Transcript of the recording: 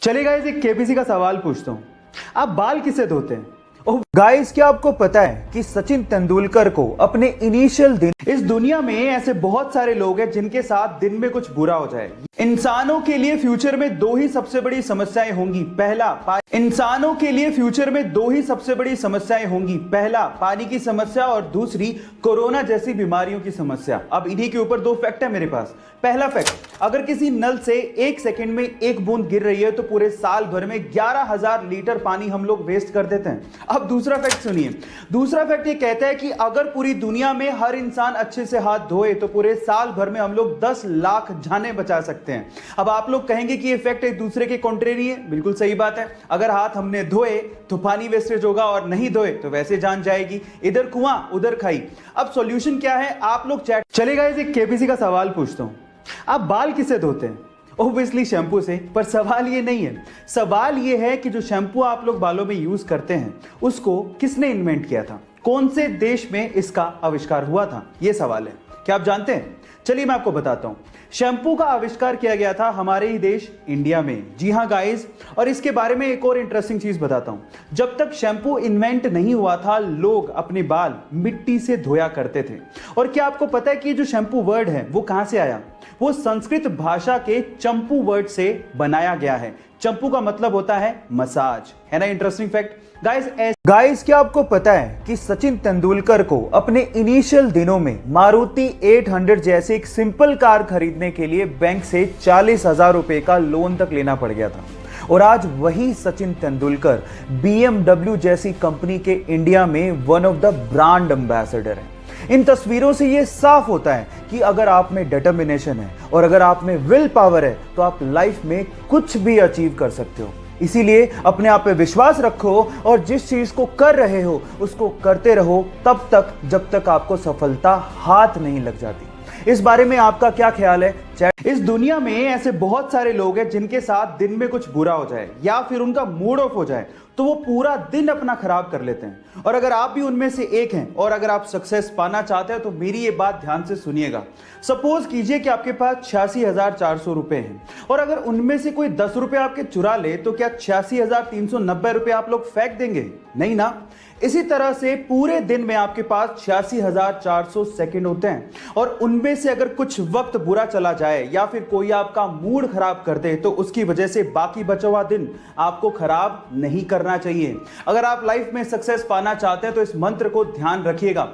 चलिए गाइस, एक केबीसी का सवाल पूछता हूँ। आप बाल किसे धोते हैं? ओह गाइस, क्या आपको पता है कि सचिन तेंदुलकर को अपने इनिशियल दिन इस दुनिया में ऐसे बहुत सारे लोग हैं जिनके साथ दिन में कुछ बुरा हो जाए। इंसानों के लिए फ्यूचर में दो ही सबसे बड़ी समस्याएं होंगी। इंसानों के लिए फ्यूचर में दो ही सबसे बड़ी समस्याएं होंगी। पहला, पानी की समस्या और दूसरी कोरोना जैसी बीमारियों की समस्या। अब इन्हीं के ऊपर दो फैक्ट है मेरे पास। पहला फैक्ट, अगर किसी नल से एक सेकंड में एक बूंद गिर रही है तो पूरे साल भर में 11,000 लीटर पानी हम लोग वेस्ट कर देते हैं। अब दूसरा फैक्ट सुनिए। दूसरा फैक्ट ये कहता है कि अगर पूरी दुनिया में हर इंसान अच्छे से हाथ धोए तो पूरे साल भर में हम लोग 10 लाख जानें बचा सकते हैं। अब आप लोग कहेंगे कि ये फैक्ट एक दूसरे के कॉन्ट्रेरी है। बिल्कुल सही बात है। अगर हाथ हमने धोए तो पानी वेस्टेज होगा और नहीं धोए तो वैसे जान जाएगी। इधर कुआं उधर खाई। अब सॉल्यूशन क्या है आप लोग चैट। चलेगा, एक केबीसी का सवाल पूछता हूं। आप बाल किससे धोते हैं? ओब्वियसली शैम्पू से। पर सवाल ये नहीं है। सवाल ये है कि जो शैम्पू आप लोग बालों में यूज करते हैं उसको किसने इन्वेंट किया था? कौन से देश में इसका आविष्कार हुआ था? ये सवाल है। क्या आप जानते हैं? चलिए मैं आपको बताता हूं। शैम्पू का आविष्कार किया गया था हमारे ही देश इंडिया में। जी हां गाइस, और इसके बारे में एक और इंटरेस्टिंग चीज बताता हूं। जब तक शैम्पू इन्वेंट नहीं हुआ था लोग अपने बाल मिट्टी से धोया करते थे। और क्या आपको पता है कि जो शैम्पू वर्ड है वो कहां से आया? वो संस्कृत भाषा के चंपू वर्ड से बनाया गया है। चंपू का मतलब होता है मसाज। है ना इंटरेस्टिंग फैक्ट गाइस? क्या आपको पता है कि सचिन तेंदुलकर को अपने इनिशियल दिनों में मारुति 800 जैसी एक सिंपल कार खरीदने के लिए बैंक से 40,000 रुपए का लोन तक लेना पड़ गया था। और आज वही सचिन तेंदुलकर BMW जैसी कंपनी के इंडिया में one of the brand ambassador है। इन तस्वीरों से यह साफ होता है कि अगर आप में डिटर्मिनेशन है और अगर आप में विल पावर है तो आप लाइफ में कुछ भी अचीव कर सकते हो। इसीलिए अपने आप पे विश्वास रखो और जिस चीज को कर रहे हो उसको करते रहो तब तक जब तक आपको सफलता हाथ नहीं लग जाती। इस बारे में आपका क्या ख्याल है? इस दुनिया में ऐसे बहुत सारे लोग हैं जिनके साथ दिन में कुछ बुरा हो जाए या फिर उनका मूड ऑफ हो जाए तो वो पूरा दिन अपना खराब कर लेते हैं। और अगर आप भी उनमें से एक हैं और अगर आप सक्सेस पाना चाहते हैं तो मेरी ये बात ध्यान से सुनिएगा। सपोज कीजिए कि आपके पास 86,400 रुपए हैं और अगर उनमें से कोई 10 रुपए आपके चुरा ले तो क्या 86,390 रुपए आप लोग फेंक देंगे? नहीं ना। इसी तरह से पूरे दिन में आपके पास 86,400 सेकंड होते हैं और उनमें से अगर कुछ वक्त बुरा चला जाए या फिर कोई आपका मूड खराब कर दे तो उसकी वजह से बाकी बचा हुआ दिन आपको खराब नहीं करना चाहिए। अगर आप लाइफ में सक्सेस पाना चाहते हैं तो इस मंत्र को ध्यान रखिएगा।